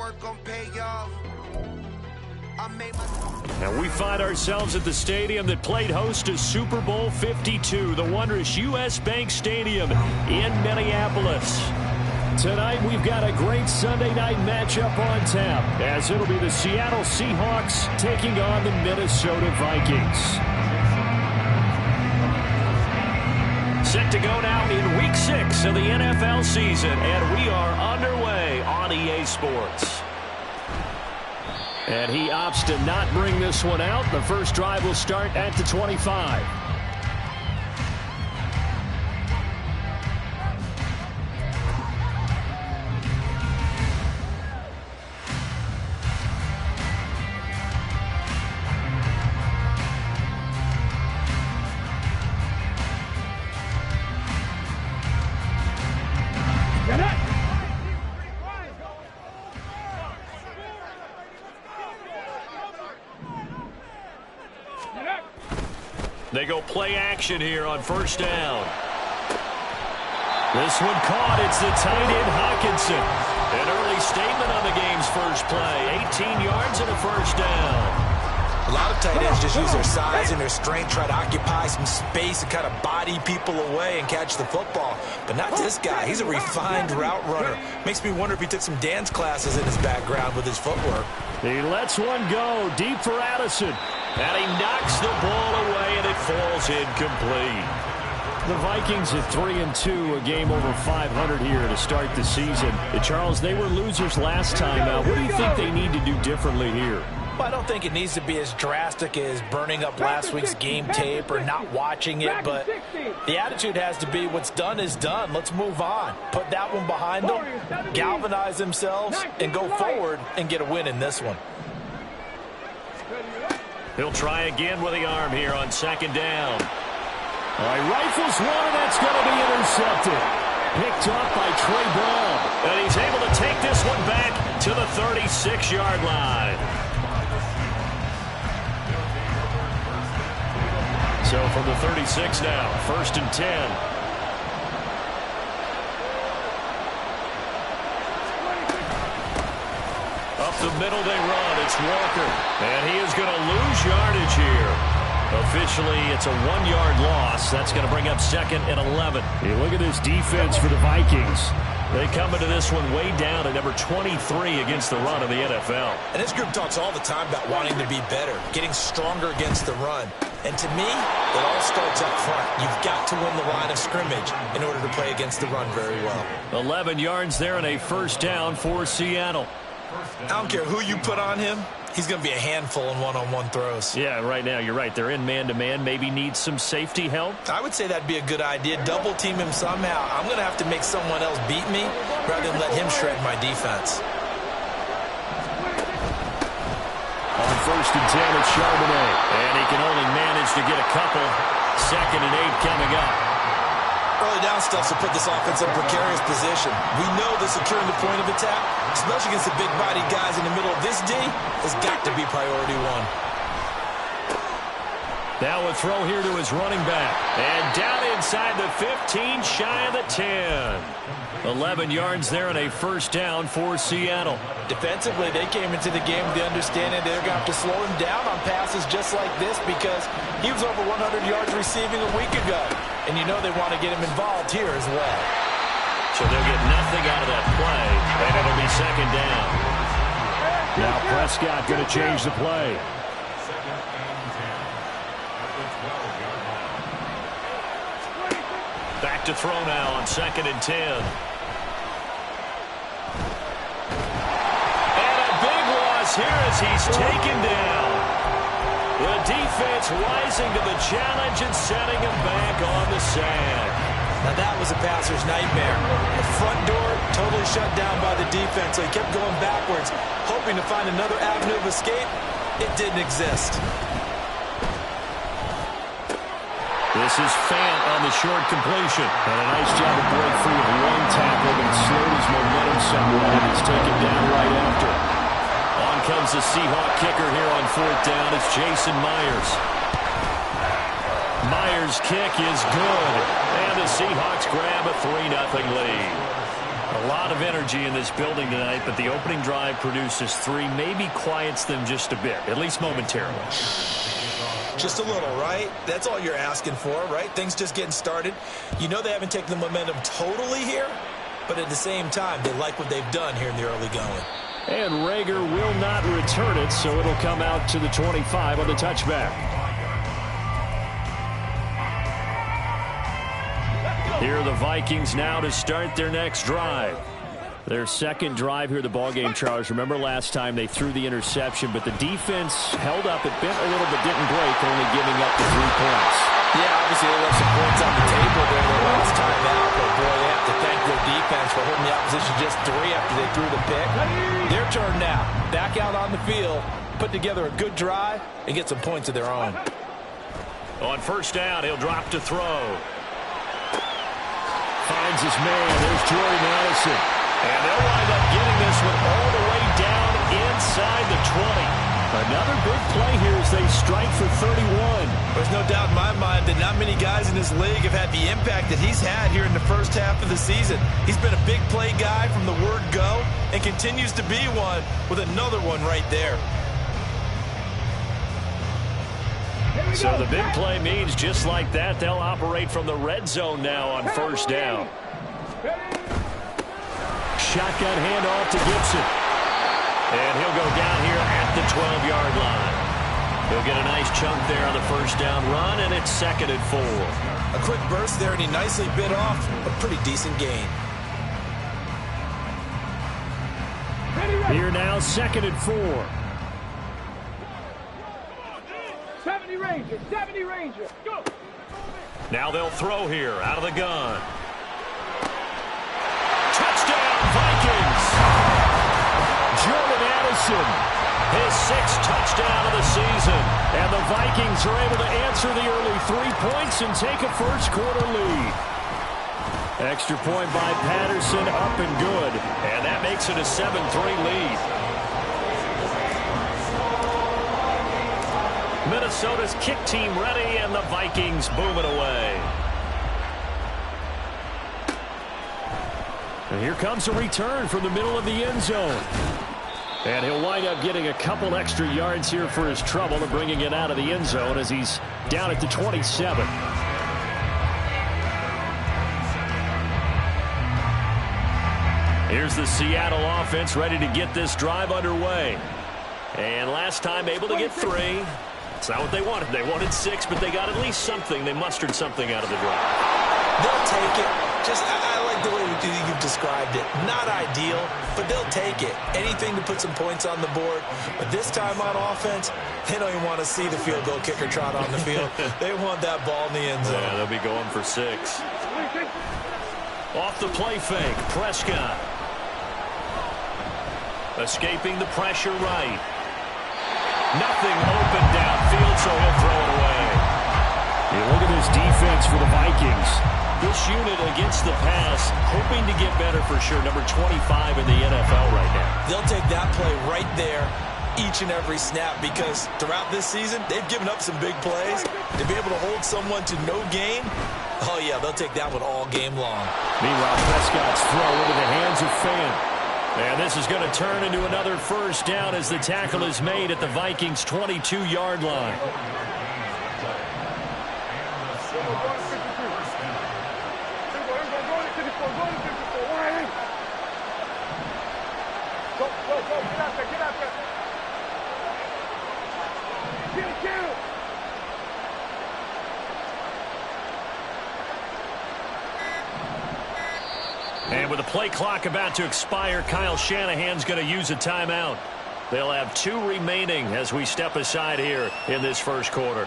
work gon' pay off. And we find ourselves at the stadium that played host to Super Bowl 52, the wondrous U.S. Bank Stadium in Minneapolis. Tonight, we've got a great Sunday night matchup on tap, as it'll be the Seattle Seahawks taking on the Minnesota Vikings. Set to go now in Week 6 of the NFL season, and we are underway on EA Sports. And he opts to not bring this one out. The first drive will start at the 25. They go play action here on first down. This one caught. It's the tight end Hockenson. An early statement on the game's first play. 18 yards and a first down. A lot of tight ends just use their size and their strength, try to occupy some space and kind of body people away and catch the football. But not this guy. He's a refined route runner. Makes me wonder if he took some dance classes in his background with his footwork. He lets one go deep for Addison. And he knocks the ball away, and it falls incomplete. The Vikings at 3-2, a game over 500 here to start the season. Charles, they were losers last time. What do you think they need to do differently here? Well, I don't think it needs to be as drastic as burning up last week's game tape or not watching it, but the attitude has to be what's done is done. Let's move on. Put that one behind them, galvanize themselves, and go forward and get a win in this one. He'll try again with the arm here on second down. All right, rifles one, and that's going to be intercepted. Picked up by Trey Brown. And he's able to take this one back to the 36-yard line. So from the 36 now, 1st and 10. Up the middle they run. It's Walker. And he is going to lose yardage here. Officially, it's a 1-yard loss. That's going to bring up 2nd and 11. You look at this defense for the Vikings. They come into this one way down at number 23 against the run of the NFL. And this group talks all the time about wanting to be better, getting stronger against the run. And to me, it all starts up front. You've got to win the line of scrimmage in order to play against the run very well. 11 yards there and a first down for Seattle. I don't care who you put on him. He's going to be a handful in one-on-one throws. Yeah, right now, you're right. They're in man-to-man. Maybe need some safety help. I would say that'd be a good idea. Double-team him somehow. I'm going to have to make someone else beat me rather than let him shred my defense. On 1st and 10, it's Charbonnet. And he can only manage to get a couple. 2nd and 8 coming up. Early down stuff to put this offense in a precarious position. We know that securing the point of attack, especially against the big-bodied guys in the middle of this D, has got to be priority one. Now a throw here to his running back. And down inside the 15, shy of the 10. 11 yards there and a first down for Seattle. Defensively, they came into the game with the understanding they're going to have to slow him down on passes just like this because he was over 100 yards receiving a week ago. And you know they want to get him involved here as well. So they'll get nothing out of that play, and it'll be 2nd down. Now Prescott going to change the play. Back to throw now on 2nd and 10. And a big loss here as he's taken down. The defense rising to the challenge and setting him back on the sack. Now that was a passer's nightmare. The front door totally shut down by the defense, so he kept going backwards, hoping to find another avenue of escape. It didn't exist. This is Fant on the short completion. And a nice job to break free of one tackle, but it slowed his momentum somewhat, and it's taken down right after. On comes the Seahawk kicker here on 4th down. It's Jason Myers. Myers' kick is good. And the Seahawks grab a 3-0 lead. A lot of energy in this building tonight, but the opening drive produces 3, maybe quiets them just a bit, at least momentarily. Just a little, right? That's all you're asking for, right? Things just getting started. You know they haven't taken the momentum totally here, but at the same time, they like what they've done here in the early going. And Rager will not return it, so it'll come out to the 25 on the touchback. Here are the Vikings now to start their next drive. Their second drive here, the ballgame, Charles. Remember last time they threw the interception, but the defense held up. It bent a little but didn't break, only giving up the 3 points. Yeah, obviously they left some points on the table there the last time out, but boy, they have to thank their defense for holding the opposition just 3 after they threw the pick. Their turn now. Back out on the field, put together a good drive, and get some points of their own. On first down, he'll drop to throw. Finds his man. There's Jordan Addison. And they'll wind up getting this one all the way down inside the 20. Another big play here as they strike for 31. There's no doubt in my mind that not many guys in this league have had the impact that he's had here in the first half of the season. He's been a big play guy from the word go and continues to be one with another one right there. So the big play means just like that, they'll operate from the red zone now on first down. Shotgun handoff to Gibson. And he'll go down here at the 12-yard line. He'll get a nice chunk there on the first down run, and it's 2nd and 4. A quick burst there, and he nicely bit off a pretty decent gain. Here now, 2nd and 4. 70 Ranger, 70 Ranger, go! Now they'll throw here out of the gun. Touchdown, Vikings! Jordan Addison, his 6th touchdown of the season. And the Vikings are able to answer the early 3 points and take a first-quarter lead. Extra point by Patterson, up and good. And that makes it a 7-3 lead. Minnesota's kick team ready, and the Vikings boom it away. And here comes a return from the middle of the end zone. And he'll wind up getting a couple extra yards here for his trouble and bringing it out of the end zone as he's down at the 27. Here's the Seattle offense ready to get this drive underway. And last time able to get 3. It's not what they wanted. They wanted 6, but they got at least something. They mustered something out of the drive. They'll take it. I like the way you've described it. Not ideal, but they'll take it. Anything to put some points on the board. But this time on offense, they don't even want to see the field goal kicker trot on the field. They want that ball in the end zone. Yeah, they'll be going for 6. Off the play fake, Prescott. Escaping the pressure right. Nothing open downfield, so he'll throw it away. You look at this defense for the Vikings. This unit against the pass, hoping to get better for sure. Number 25 in the NFL right now. They'll take that play right there each and every snap because throughout this season, they've given up some big plays. To be able to hold someone to no gain, oh yeah, they'll take that one all game long. Meanwhile, Prescott's throw into the hands of Fant. And this is going to turn into another first down as the tackle is made at the Vikings' 22-yard line. And with the play clock about to expire, Kyle Shanahan's going to use a timeout. They'll have 2 remaining as we step aside here in this first quarter.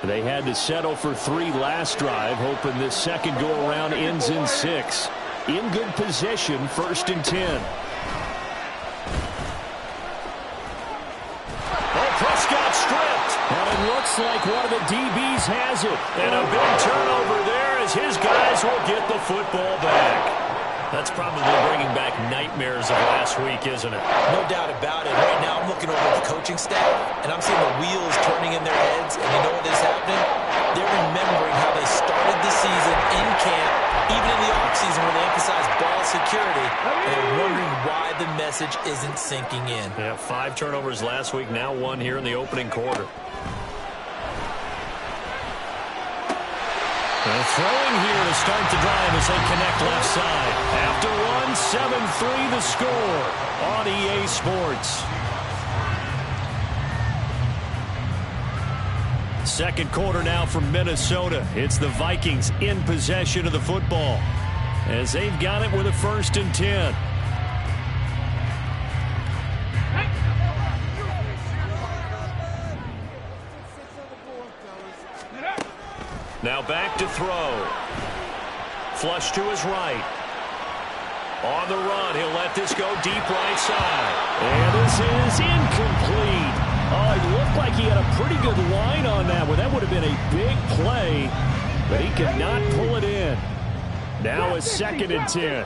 They had to settle for 3 last drive, hoping this second go-around ends in 6. In good position, 1st and 10. Oh, Prescott stripped. And it looks like one of the DBs has it. And a big turnover there as his guys will get the football back. That's probably bringing back nightmares of last week, isn't it? No doubt about it. Right now I'm looking over at the coaching staff, and I'm seeing the wheels turning in their heads, and you know what is happening? They're remembering how they started the season in camp, even in the offseason where they emphasized ball security, and they're wondering why the message isn't sinking in. Yeah, 5 turnovers last week, now 1 here in the opening quarter. They're throwing here to start the drive as they connect left side. After 1, 7-3 the score on EA Sports. Second quarter now from Minnesota. It's the Vikings in possession of the football as they've got it with a 1st and 10. Now back to throw. Flush to his right. On the run, he'll let this go deep right side. And this is incomplete. Oh, it looked like he had a pretty good line on that one. That would have been a big play, but he could not pull it in. Now a 2nd and 10.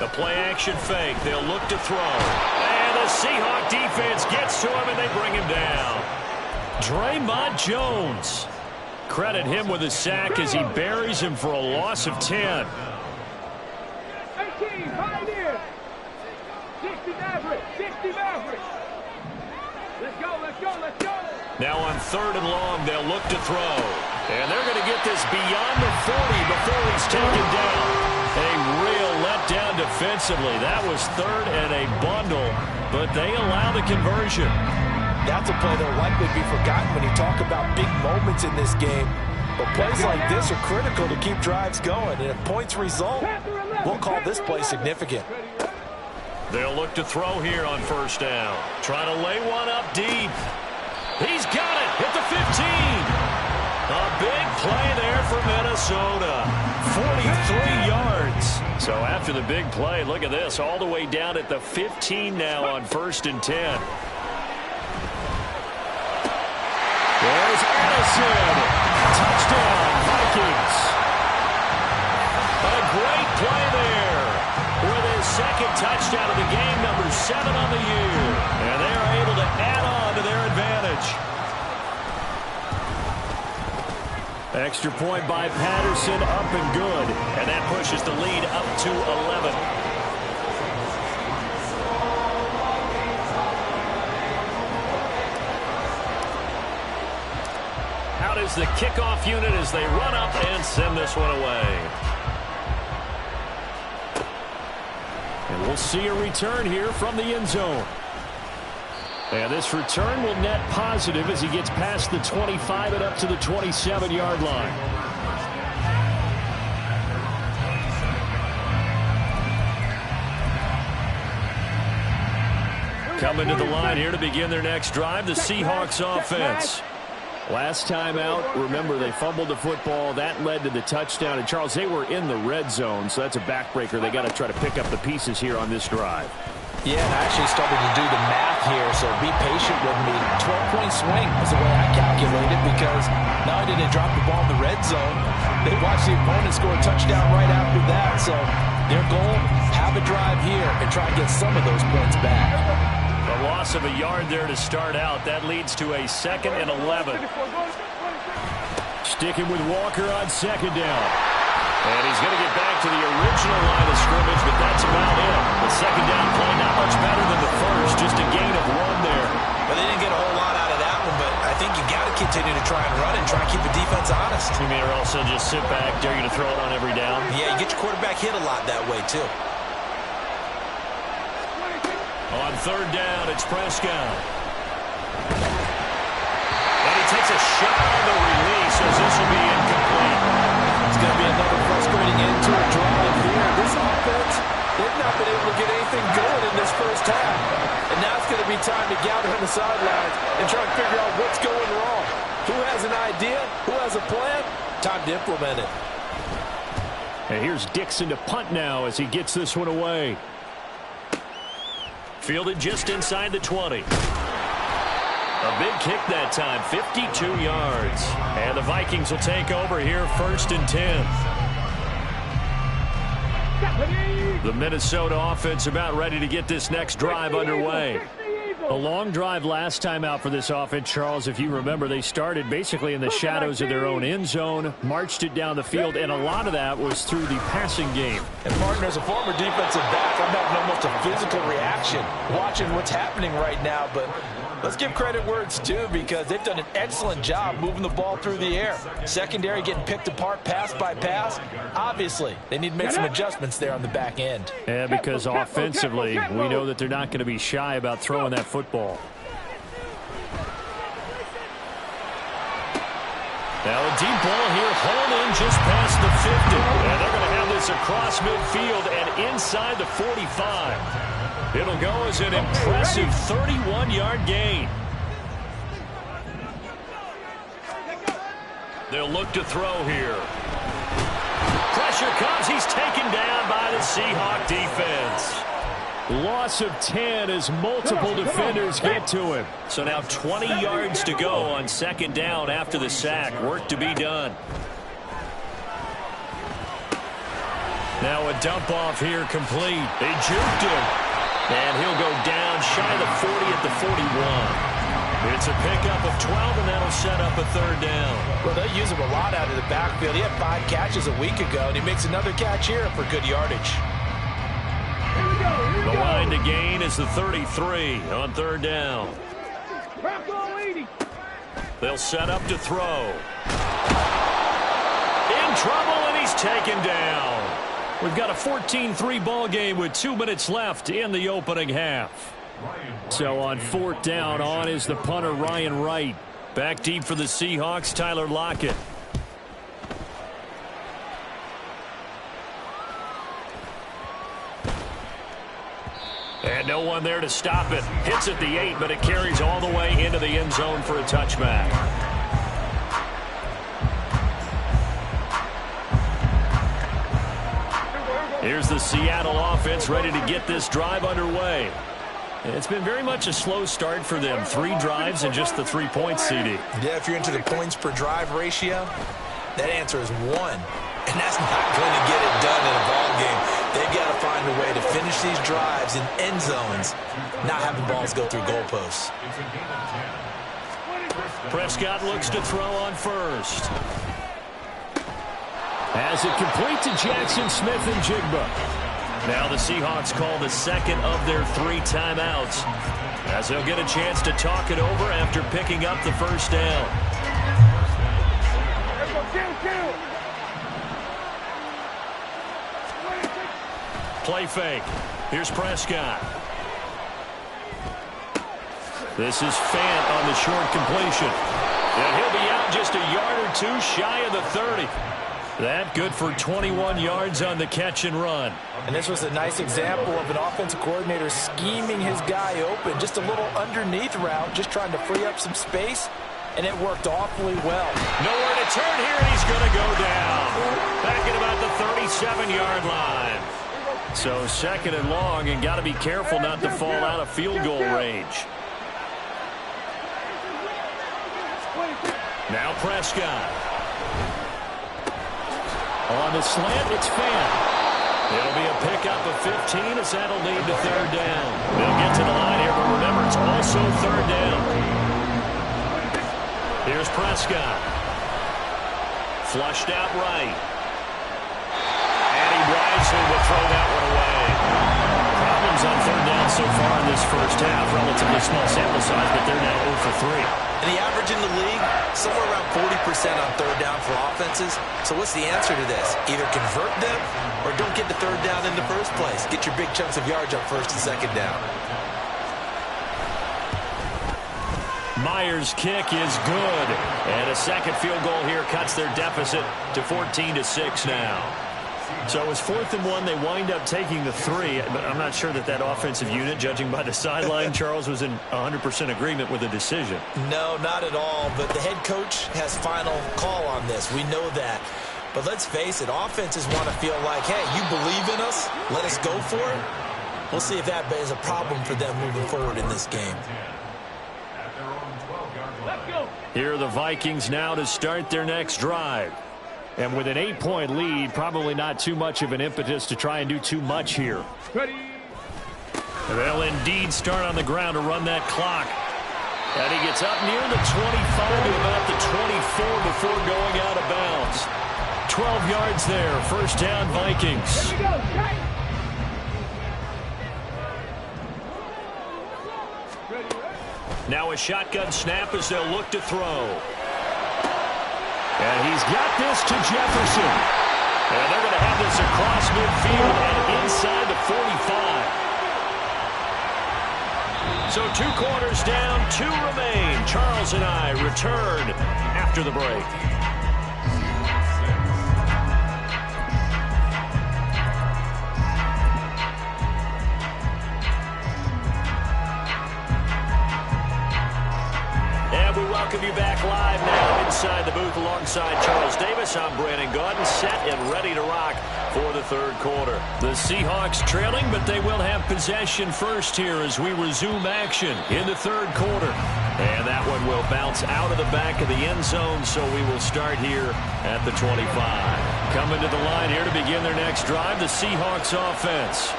The play action fake. They'll look to throw. And the Seahawk defense gets to him and they bring him down. Draymond Jones. Credit him with a sack as he buries him for a loss of 10. 18, Pioneer. 60 Maverick, 60 Maverick. Let's go, let's go, let's go. Now on 3rd and long, they'll look to throw. And they're going to get this beyond the 40 before he's taken down. A real letdown defensively. That was 3rd and a bundle, but they allow the conversion. That's a play that will likely be forgotten when you talk about big moments in this game. But plays like this are critical to keep drives going. And if points result, we'll call this play significant. They'll look to throw here on 1st down. Trying to lay one up deep. He's got it at the 15. A big play there for Minnesota. 43 yards. So after the big play, look at this. All the way down at the 15 now on 1st and 10. There's Addison. Touchdown, Vikings. A great play there with his 2nd touchdown of the game, number 7 on the year. And they are able to add on to their advantage. Extra point by Patterson, up and good. And that pushes the lead up to 11. Is the kickoff unit as they run up and send this one away. And we'll see a return here from the end zone. And this return will net positive as he gets past the 25 and up to the 27-yard line. Coming to the line here to begin their next drive, the Seahawks offense. Last time out, remember, they fumbled the football. That led to the touchdown. And, Charles, they were in the red zone, so that's a backbreaker. They got to try to pick up the pieces here on this drive. Yeah, and I actually started to do the math here, so be patient with me. 12-point swing is the way I calculated, because not only did they drop the ball in the red zone, they watched the opponent score a touchdown right after that. So their goal, have a drive here and try and get some of those points back. A loss of a yard there to start out. That leads to a 2nd and 11. Sticking with Walker on 2nd down. And he's going to get back to the original line of scrimmage, but that's about it. The 2nd down play not much better than the first, just a gain of 1 there. But they didn't get a whole lot out of that one, but I think you got to continue to try and run and try and keep the defense honest. You mean, or also just sit back, dare you to throw it on every down? Yeah, you get your quarterback hit a lot that way, too. On 3rd down, it's Prescott. And he takes a shot on the release as this will be incomplete. It's going to be another frustrating end to a drive here. This offense, they've not been able to get anything going in this first half. And now it's going to be time to gather on the sidelines and try and figure out what's going wrong. Who has an idea? Who has a plan? Time to implement it. And here's Dixon to punt now as he gets this one away. Fielded just inside the 20. A big kick that time, 52 yards. And the Vikings will take over here, 1st and 10. The Minnesota offense about ready to get this next drive underway. A long drive last time out for this offense, Charles. If you remember, they started basically in the shadows of their own end zone, marched it down the field, and a lot of that was through the passing game. And, partner, as a former defensive back, I'm having almost a physical reaction watching what's happening right now. But let's give credit where it's due, because they've done an excellent job moving the ball through the air. Secondary getting picked apart pass by pass. Obviously, they need to make some adjustments there on the back end. Yeah, because offensively, we know that they're not going to be shy about throwing that football. Now a deep ball here, hauled in just past the 50. And they're going to have this across midfield and inside the 45. It'll go as an impressive 31-yard gain. They'll look to throw here. Pressure comes. He's taken down by the Seahawk defense. Loss of 10 as multiple defenders get to him. So now 20 yards to go on 2nd down after the sack. Work to be done. Now a dump off here complete. They juked him. And he'll go down shy of the 40 at the 41. It's a pickup of 12, and that'll set up a 3rd down. Well, they use him a lot out of the backfield. He had 5 catches a week ago, and he makes another catch here for good yardage. The line to gain is the 33 on 3rd down. They'll set up to throw. In trouble, and he's taken down. We've got a 14-3 ball game with 2 minutes left in the opening half. So on 4th down, on is the punter, Ryan Wright. Back deep for the Seahawks, Tyler Lockett. And no one there to stop it. Hits at the 8, but it carries all the way into the end zone for a touchback. Here's the Seattle offense ready to get this drive underway. It's been very much a slow start for them. 3 drives and just the 3 points, CD. Yeah, if you're into the points per drive ratio, that answer is 1. And that's not going to get it done in a ball game. They've got to find a way to finish these drives in end zones, not having balls go through goalposts. Prescott looks to throw on 1st. As it complete to Jackson Smith and Jigba. Now the Seahawks call the 2nd of their 3 timeouts, as they'll get a chance to talk it over after picking up the 1st down. Play fake. Here's Prescott. This is Fant on the short completion. And he'll be out just a yard or 2 shy of the 30. That good for 21 yards on the catch and run. And this was a nice example of an offensive coordinator scheming his guy open. Just a little underneath route, just trying to free up some space, and it worked awfully well. Nowhere to turn here, and he's going to go down. Back at about the 37-yard line. So 2nd and long, and got to be careful not to fall out of field goal range. Now Prescott. On the slant, it's Fant. It'll be a pickup of 15 as that'll lead to 3rd down. They'll get to the line here, but remember, it's also 3rd down. Here's Prescott. Flushed out right. And he wisely will throw that one away. Problems on 3rd down so far in this first half. Relatively small sample size, but they're now 0 for 3. And the average in the league, somewhere around 40% on 3rd down for offenses. So what's the answer to this? Either convert them or don't get the 3rd down in the first place. Get your big chunks of yards up 1st and 2nd down. Myers' kick is good. And a 2nd field goal here cuts their deficit to 14-6 now. So it was 4th and 1. They wind up taking the 3, but I'm not sure that offensive unit, judging by the sideline, Charles, was in 100% agreement with the decision. No, not at all, but the head coach has final call on this. We know that. But let's face it, offenses want to feel like, hey, you believe in us, let us go for it. We'll see if that is a problem for them moving forward in this game. Here are the Vikings now to start their next drive. And with an 8-point lead, probably not too much of an impetus to try and do too much here. Ready. They'll indeed start on the ground to run that clock. And he gets up near the 25 to about the 24 before going out of bounds. 12 yards there. First down, Vikings. Here we go. Tight. Now a shotgun snap as they'll look to throw. And he's got this to Jefferson. And they're going to have this across midfield and inside the 45. So 2 quarters down, 2 remain. Charles and I return after the break. And we welcome you back live now inside the booth alongside Charles Davis. I'm Brandon Gaudin, set and ready to rock for the third quarter. The Seahawks trailing, but they will have possession first here as we resume action in the third quarter. And that one will bounce out of the back of the end zone, so we will start here at the 25. Coming to the line here to begin their next drive, the Seahawks offense.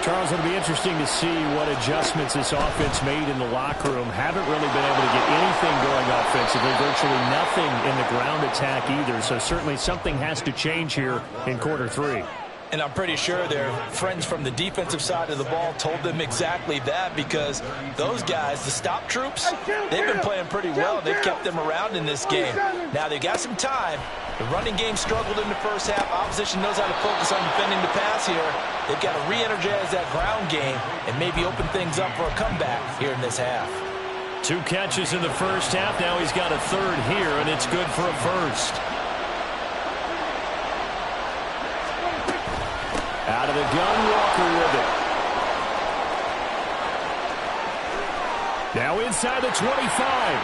Charles, it'll be interesting to see what adjustments this offense made in the locker room. Haven't really been able to get anything going offensively, virtually nothing in the ground attack either. So certainly something has to change here in quarter 3. And I'm pretty sure their friends from the defensive side of the ball told them exactly that, because those guys, the stop troops, they've been playing pretty well. They've kept them around in this game. Now they've got some time. The running game struggled in the first half. Opposition knows how to focus on defending the pass here. They've got to re-energize that ground game and maybe open things up for a comeback here in this half. 2 catches in the first half. Now he's got a third here, and it's good for a first. Out of the gun, Walker with it. Now inside the 25.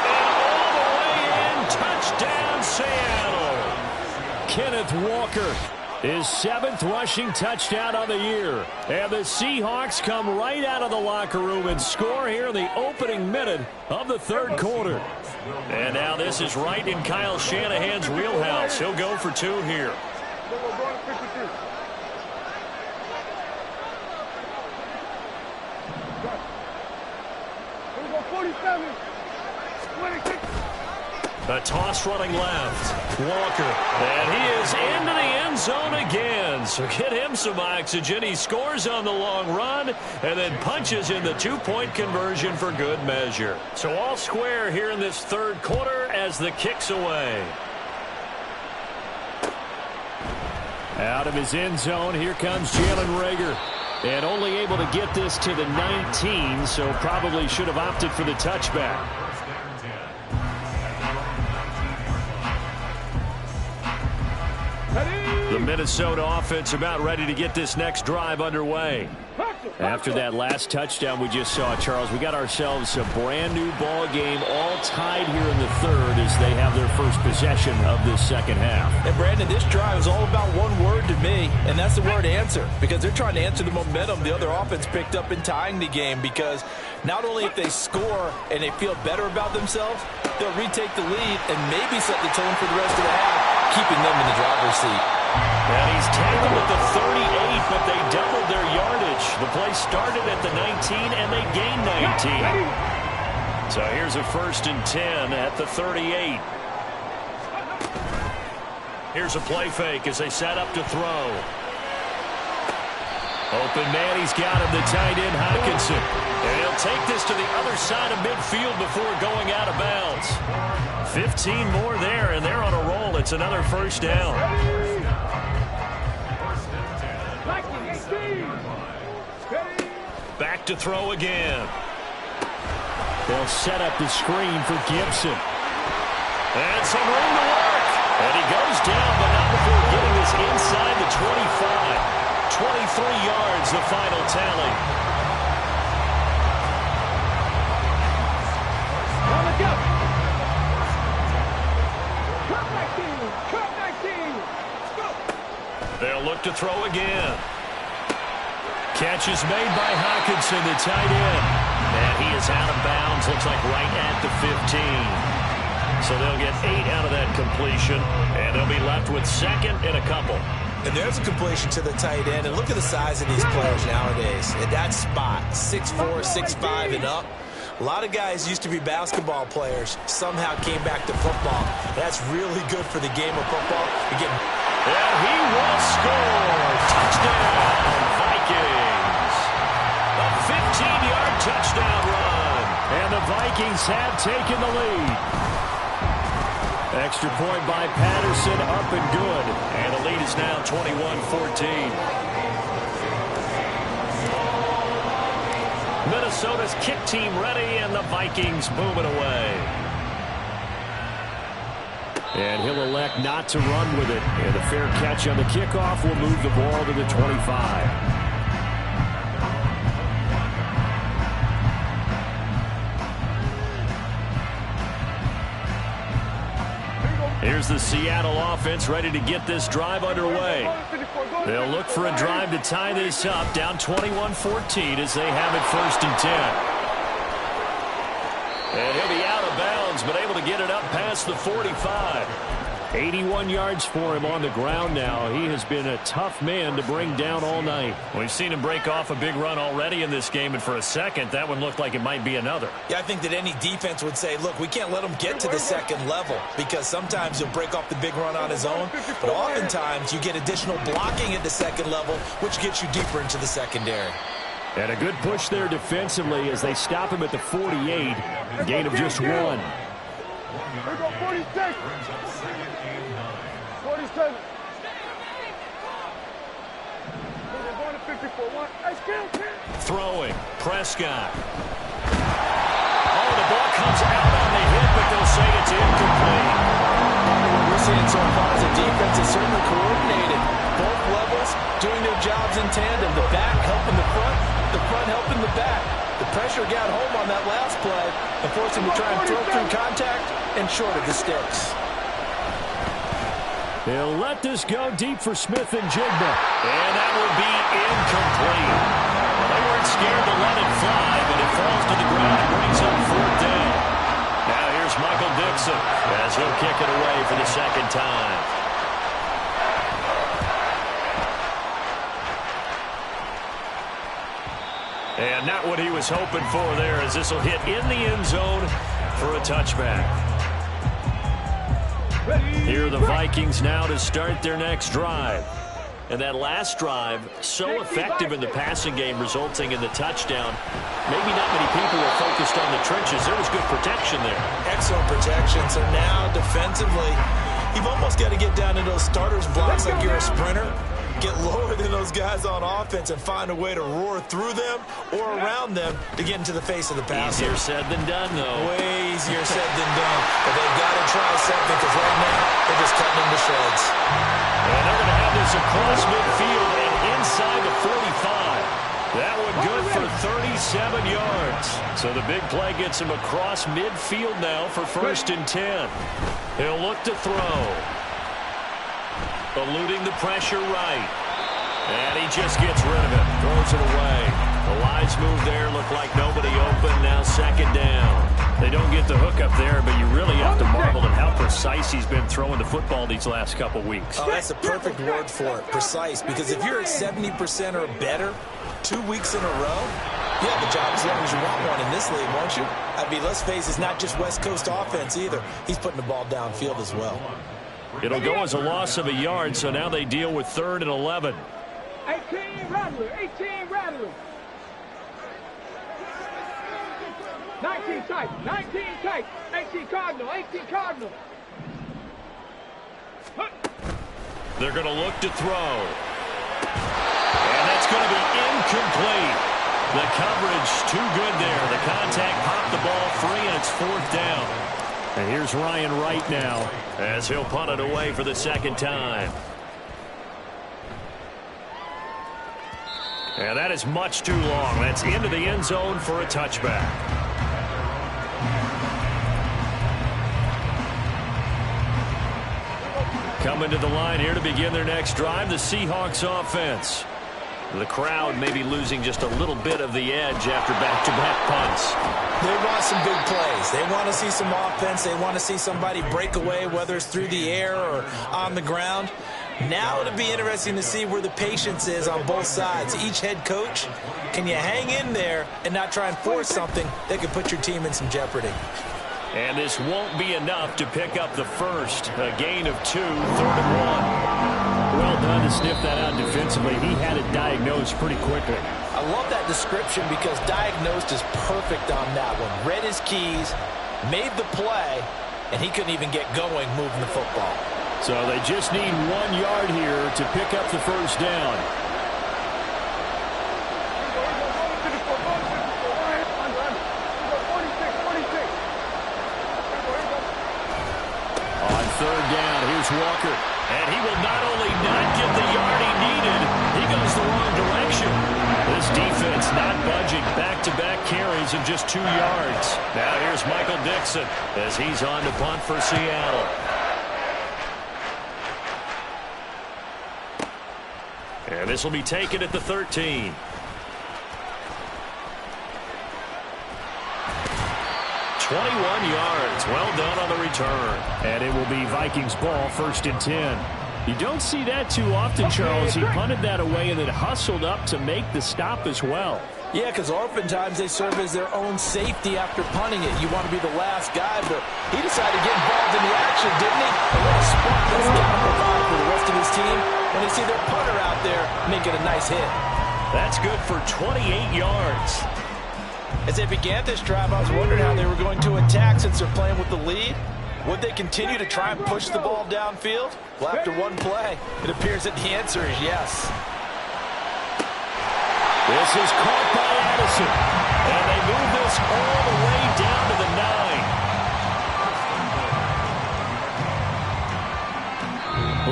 And all the way in, touchdown Seattle. Kenneth Walker, his 7th rushing touchdown on the year. And the Seahawks come right out of the locker room and score here in the opening minute of the third quarter. And now this is right in Kyle Shanahan's wheelhouse. He'll go for 2 here. A toss running left. Walker. And he is into the end zone again. So get him some oxygen. He scores on the long run and then punches in the 2-point conversion for good measure. So all square here in this third quarter as the kick's away. Out of his end zone, here comes Jalen Reagor. And only able to get this to the 19, so probably should have opted for the touchback. The Minnesota offense about ready to get this next drive underway. After that last touchdown we just saw, Charles, we got ourselves a brand new ball game, all tied here in the third as they have their first possession of this second half. And Brandon, this drive is all about one word to me, and that's the word answer, because they're trying to answer the momentum the other offense picked up in tying the game, because not only if they score and they feel better about themselves, they'll retake the lead and maybe set the tone for the rest of the half, keeping them in the driver's seat. And he's tackled at the 38, but they doubled their yardage. The play started at the 19, and they gained 19. So here's a 1st and 10 at the 38. Here's a play fake as they set up to throw. Open man, he's got him, the tight end Hockenson. And he'll take this to the other side of midfield before going out of bounds. 15 more there, and they're on a roll. It's another first down. Back to throw again. They'll set up the screen for Gibson. And some room to work. And he goes down, but not before getting this inside the 25. 23 yards, the final tally. They'll look to throw again. Catch is made by Hockenson, the tight end. And he is out of bounds, looks like right at the 15. So they'll get 8 out of that completion, and they'll be left with second and a couple. And there's a completion to the tight end. And look at the size of these players nowadays. At that spot, 6'4", 6'5", and up. A lot of guys used to be basketball players, somehow came back to football. That's really good for the game of football. And he will score. Touchdown, Vikings. A 15-yard touchdown run. And the Vikings have taken the lead. Extra point by Patterson, up and good. And the lead is now 21-14. Minnesota's kick team ready, and the Vikings moving away. And he'll elect not to run with it. And the fair catch on the kickoff will move the ball to the 25. Here's the Seattle offense ready to get this drive underway. They'll look for a drive to tie this up, down 21-14 as they have it 1st and 10. And he'll be out of bounds, but able to get it up past the 45. 81 yards for him on the ground now. He has been a tough man to bring down all night. We've seen him break off a big run already in this game, and for a second, that one looked like it might be another. Yeah, I think that any defense would say, look, we can't let him get to the second level because sometimes he'll break off the big run on his own, but oftentimes you get additional blocking at the second level, which gets you deeper into the secondary. And a good push there defensively as they stop him at the 48, gain of just 1. Here we go, 46. 47. Throwing, Prescott. Oh, the ball comes out on the hit, but they'll say it's incomplete. What we're seeing so far as a defense is certainly coordinated. Both levels doing their jobs in tandem. The back helping the front helping the back. The pressure got home on that last play and forced him to try and throw through contact and short of the sticks. They'll let this go deep for Smith and Jigba. And that will be incomplete. Well, they weren't scared to let it fly, but it falls to the ground and brings up 4th down. Now here's Michael Dixon as he'll kick it away for the second time. And not what he was hoping for there, as this will hit in the end zone for a touchback. Here are the Vikings now to start their next drive. And that last drive, so effective in the passing game, resulting in the touchdown. Maybe not many people were focused on the trenches. There was good protection there. Excellent protection. So now, defensively, you've almost got to get down to those starters blocks like you're a sprinter. Get lower than those guys on offense and find a way to roar through them or around them to get into the face of the passer. Easier said than done, though. Way easier said than done. But they've got to try something because right now they're just cutting them to shreds. And they're going to have this across midfield and inside the 45. That one good for 37 yards. So the big play gets him across midfield now for 1st and 10. He'll look to throw. Eluding the pressure right. And he just gets rid of it. Throws it away. The lines move there. Look like nobody open. Now 2nd down. They don't get the hook up there, but you really have to marvel at how precise he's been throwing the football these last couple weeks. Oh, that's a perfect word for it, precise. Because if you're at 70% or better 2 weeks in a row, you have a job as long as you want one in this league, won't you? I mean, let's face it, it's not just West Coast offense either. He's putting the ball downfield as well. It'll go as a loss of a yard, so now they deal with 3rd and 11. 18 Rattler, 18 Rattler. 19 tight, 19 tight. 18 Cardinal, 18 Cardinal. They're going to look to throw. And that's going to be incomplete. The coverage too good there. The contact popped the ball free, and it's 4th down. And here's Ryan Wright now as he'll punt it away for the 2nd time. And that is much too long. That's into the end zone for a touchback. Coming to the line here to begin their next drive, the Seahawks offense. The crowd may be losing just a little bit of the edge after back-to-back punts. They want some big plays. They want to see some offense. They want to see somebody break away, whether it's through the air or on the ground. Now it'll be interesting to see where the patience is on both sides. Each head coach, can you hang in there and not try and force something that could put your team in some jeopardy? And this won't be enough to pick up the first. A gain of 2, 3rd and 1. Well done to sniff that out defensively. He had it diagnosed pretty quickly. I love that description because diagnosed is perfect on that one. Read his keys, made the play, and he couldn't even get going moving the football. So they just need 1 yard here to pick up the first down. On 3rd down, here's Walker. And he will not only not get the yard he needed, he goes the wrong direction. This defense not budging. Back-to-back carries of just 2 yards. Now here's Michael Dixon as he's on to punt for Seattle. And this will be taken at the 13. yards. Well done on the return. And it will be Vikings ball, 1st and 10. You don't see that too often, Charles. He punted that away and then hustled up to make the stop as well. Yeah, because oftentimes they serve as their own safety after punting it. You want to be the last guy, but he decided to get involved in the action, didn't he? A little spot that's got to provide for the rest of his team when they see their punter out there making a nice hit. That's good for 28 yards. As they began this drive, I was wondering how they were going to attack since they're playing with the lead. Would they continue to try and push the ball downfield? Well, after one play, it appears that the answer is yes. This is caught by Addison. And they move this all the way down to the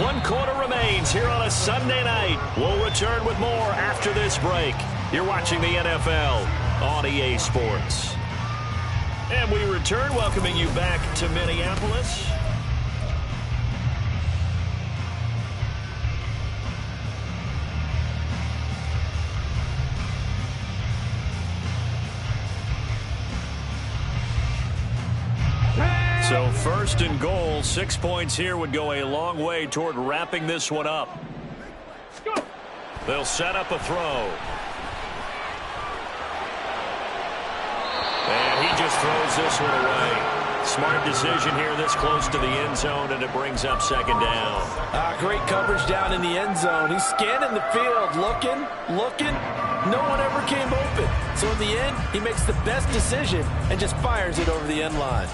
9. 1 quarter remains here on a Sunday night. We'll return with more after this break. You're watching the NFL on EA Sports. And we return, welcoming you back to Minneapolis. So 1st and goal, 6 points here would go a long way toward wrapping this one up. They'll set up a throw. And he just throws this one away. Smart decision here this close to the end zone, and it brings up 2nd down. Great coverage down in the end zone. He's scanning the field, looking. No one ever came open. So in the end, he makes the best decision and just fires it over the end line.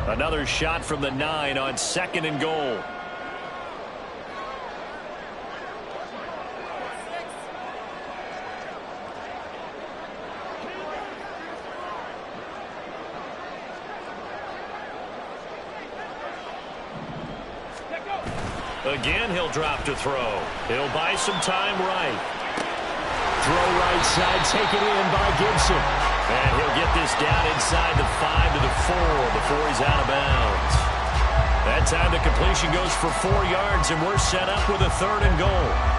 Another shot from the 9 on 2nd and goal. Again, he'll drop to throw. He'll buy some time right. Throw right side, taken in by Gibson. And he'll get this down inside the 5 to the 4 before he's out of bounds. That time the completion goes for 4 yards, and we're set up with a 3rd and goal.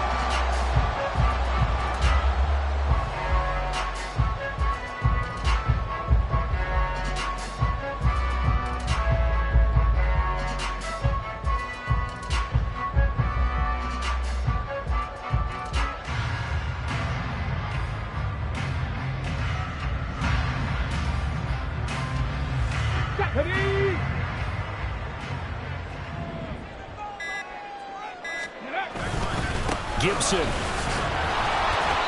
Gibson.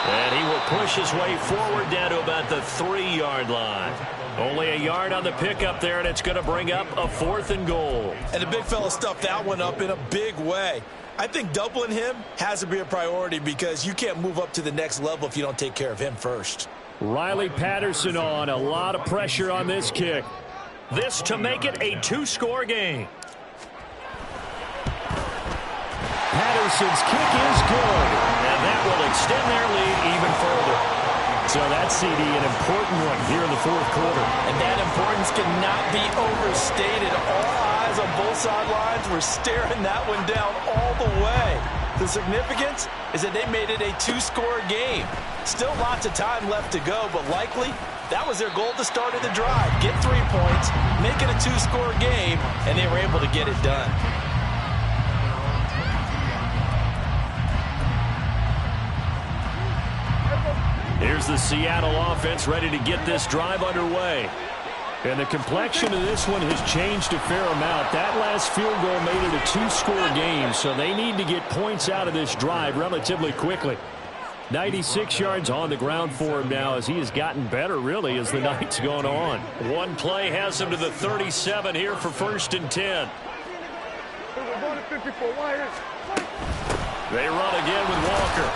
And he will push his way forward down to about the 3-yard line. Only a yard on the pickup there, and it's going to bring up a 4th and goal. And the big fella stuffed that one up in a big way. I think doubling him has to be a priority because you can't move up to the next level if you don't take care of him first. Riley Patterson on. A lot of pressure on this kick. This to make it a 2-score game. Patterson's kick is good. And that will extend their lead even further. So that's, CD, an important one here in the quarter. And that importance cannot be overstated. All eyes on both sidelines were staring that one down all the way. The significance is that they made it a two-score game. Still lots of time left to go, but likely that was their goal to start of the drive. Get 3 points, make it a two-score game, and they were able to get it done. Here's the Seattle offense ready to get this drive underway. And the complexion of this one has changed a fair amount. That last field goal made it a two-score game, so they need to get points out of this drive relatively quickly. 96 yards on the ground for him now as he has gotten better, really, as the night's gone on. One play has him to the 37 here for 1st and 10. They run again with Walker.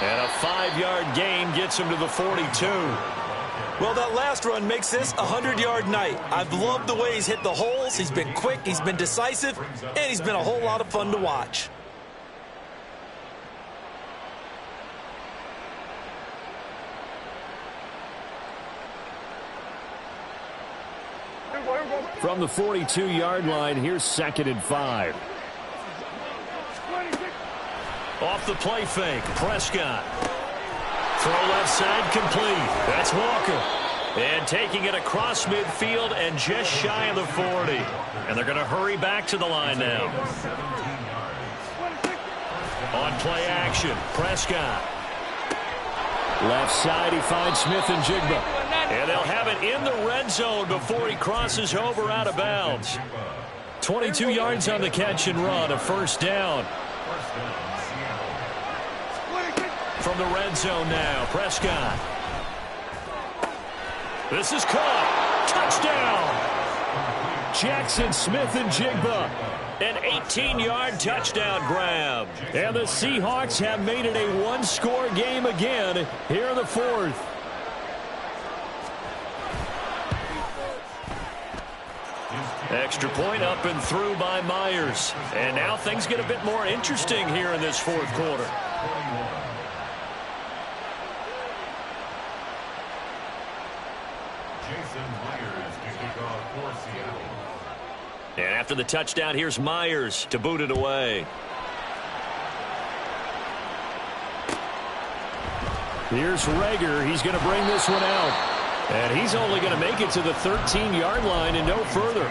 And a 5-yard gain gets him to the 42. Well, that last run makes this a 100-yard night. I've loved the way he's hit the holes. He's been quick, he's been decisive, and he's been a whole lot of fun to watch. From the 42-yard line, here's 2nd and 5. Off the play fake, Prescott. Throw left side complete. That's Walker. And taking it across midfield and just shy of the 40. And they're going to hurry back to the line now. On play action, Prescott. Left side, he finds Smith-Njigba. And they'll have it in the red zone before he crosses over out of bounds. 22 yards on the catch and run, a 1st down. From the red zone now, Prescott. This is caught. Touchdown. Jackson Smith-Njigba. An 18-yard touchdown grab. And the Seahawks have made it a one-score game again here in the 4th. Extra point up and through by Myers. And now things get a bit more interesting here in this 4th quarter. And after the touchdown, here's Myers to boot it away. Here's Reagor. He's going to bring this one out. And he's only going to make it to the 13-yard line and no further.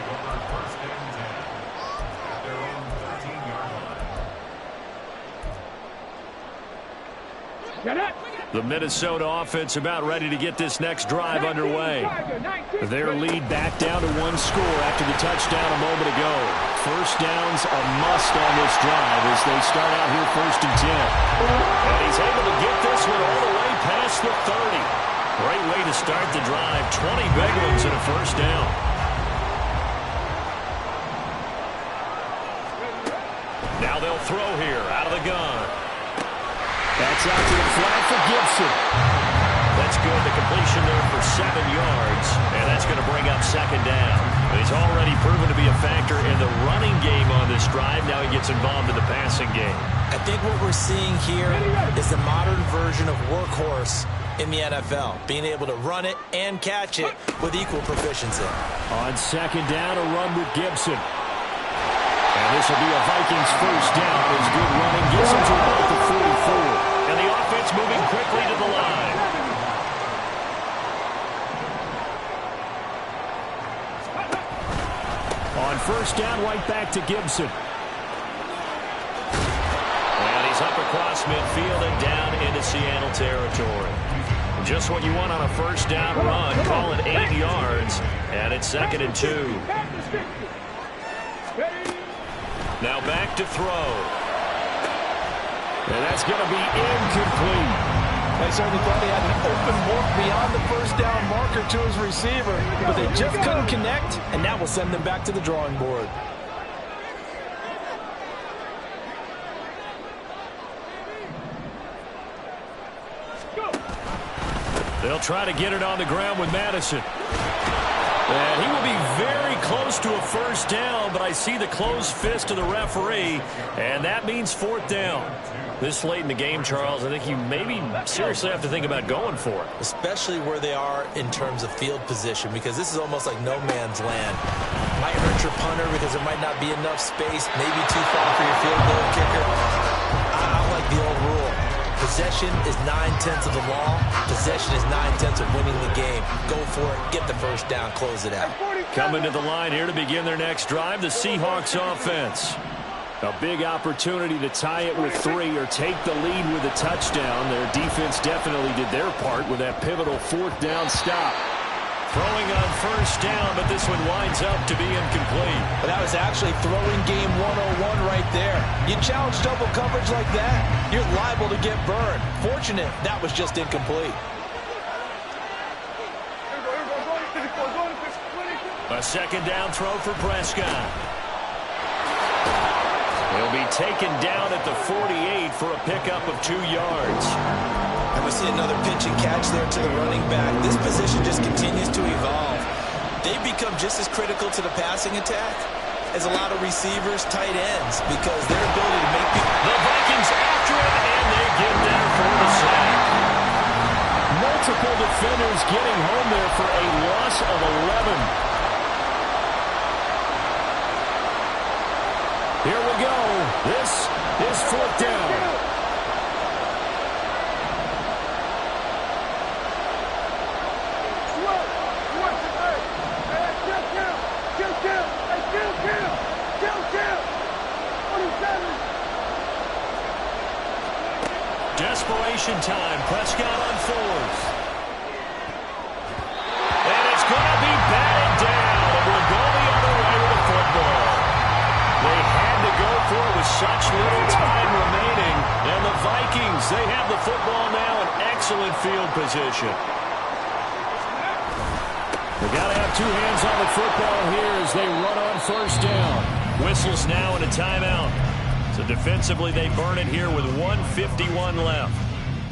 The Minnesota offense about ready to get this next drive underway. Their lead back down to 1 score after the touchdown a moment ago. 1st down's a must on this drive as they start out here 1st and 10. And he's able to get this one all the way past the 30. Great way to start the drive. 20 big ones and a 1st down. Now they'll throw here out of the gun. That's out to the flat for Gibson. That's good. The completion there for 7 yards. And that's going to bring up 2nd down. He's already proven to be a factor in the running game on this drive. Now he gets involved in the passing game. I think what we're seeing here is the modern version of workhorse in the NFL. Being able to run it and catch it with equal proficiency. On 2nd down, a run with Gibson. And this will be a Vikings 1st down. As good running gets him to about the 44. And the offense moving quickly to the line. On 1st down, right back to Gibson. And he's up across midfield and down into Seattle territory. Just what you want on a 1st down run. Call it 8 yards. And it's 2nd and 2. Now back to throw. And that's going to be incomplete. They certainly thought he had an open look beyond the 1st down marker to his receiver, but they just couldn't connect, and that will send them back to the drawing board. They'll try to get it on the ground with Madison. And he will be very close close to a first down, but I see the closed fist of the referee, and that means fourth down. This late in the game, Charles, I think you maybe seriously have to think about going for it. Especially where they are in terms of field position, because this is almost like no man's land. Might hurt your punter because there might not be enough space, maybe too far for your field goal kicker. I like the old rule. Possession is 9/10 of the law. Possession is 9/10 of winning the game. Go for it, get the first down, close it out. Coming to the line here to begin their next drive, the Seahawks offense. A big opportunity to tie it with 3 or take the lead with a touchdown. Their defense definitely did their part with that pivotal fourth down stop. Throwing on first down, but this one winds up to be incomplete. But that was actually throwing game 101 right there. You challenge double coverage like that, you're liable to get burned. Fortunate that was just incomplete. A second down throw for Prescott. He'll be taken down at the 48 for a pickup of 2 yards. And we see another pitch and catch there to the running back. This position just continues to evolve. They become just as critical to the passing attack as a lot of receivers, tight ends, because their ability to make people... The Vikings after it, and they get there for the sack. Multiple defenders getting home there for a loss of 11. Here we go. This is fourth down. Desperation time. Prescott on 4th. And it's going to be batted down. It will go the other way with the football. They had to go for it with such little time remaining. And the Vikings, they have the football now in excellent field position. They got to have 2 hands on the football here as they run on first down. Whistles now and a timeout. So defensively, they burn it here with 1:51 left.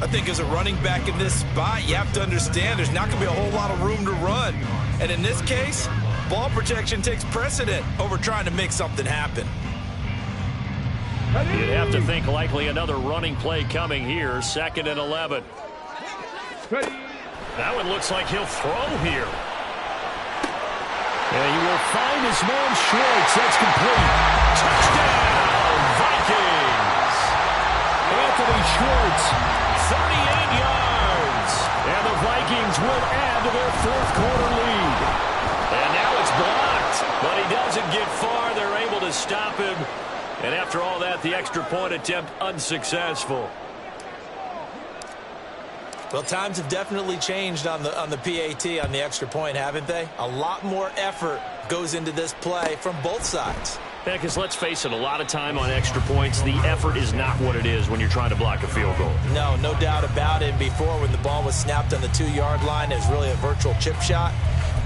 I think as a running back in this spot, you have to understand there's not going to be a whole lot of room to run. And in this case, ball protection takes precedent over trying to make something happen. You'd have to think likely another running play coming here. 2nd and 11. That one looks like he'll throw here. And he will find his man Schwartz. That's complete. Touchdown, Vikings. Anthony Schwartz, 38 yards. And the Vikings will add to their 4th quarter lead. And now it's blocked, but he doesn't get far. They're able to stop him. And after all that, the extra point attempt unsuccessful. Well, times have definitely changed on the PAT, on the extra point, haven't they? A lot more effort goes into this play from both sides. Yeah, because let's face it, a lot of time on extra points, the effort is not what it is when you're trying to block a field goal. No doubt about it. Before, when the ball was snapped on the 2-yard line, it was really a virtual chip shot.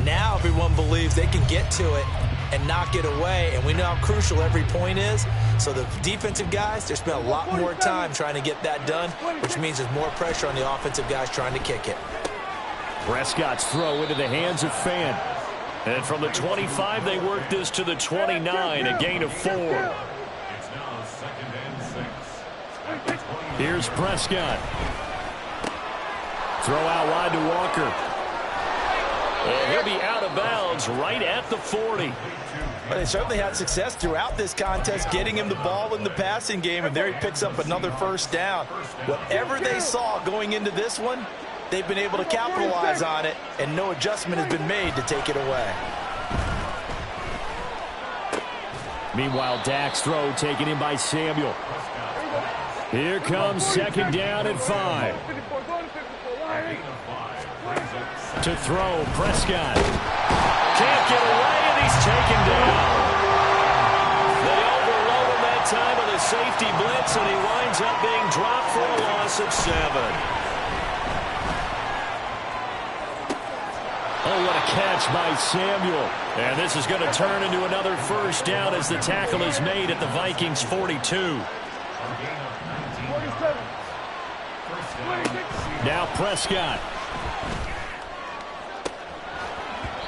Now everyone believes they can get to it and knock it away, and we know how crucial every point is. So the defensive guys, they spend a lot more time trying to get that done, which means there's more pressure on the offensive guys trying to kick it. Prescott's throw into the hands of Fant. And from the 25, they work this to the 29, a gain of 4. Here's Prescott. Throw out wide to Walker. And he'll be out of bounds right at the 40. But they certainly had success throughout this contest getting him the ball in the passing game, and there he picks up another first down. Whatever they saw going into this one, they've been able to capitalize on it, and no adjustment has been made to take it away. Meanwhile, Dak's throw taken in by Samuel. Here comes 2nd down and 5. To throw, Prescott. Can't get away, and he's taken down. They overload him that time with a safety blitz, and he winds up being dropped for a loss of 7. Oh, what a catch by Samuel. And this is going to turn into another first down as the tackle is made at the Vikings 42. Now Prescott.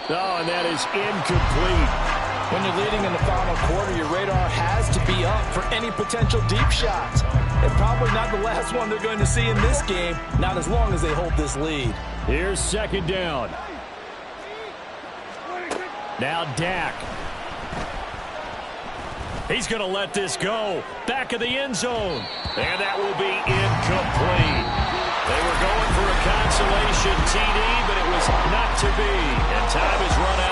Oh, and that is incomplete. When you're leading in the final quarter, your radar has to be up for any potential deep shots. And probably not the last one they're going to see in this game, not as long as they hold this lead. Here's second down. Now Dak. He's going to let this go. Back of the end zone. And that will be incomplete. They were going for a consolation TD, but it was not to be. And time is run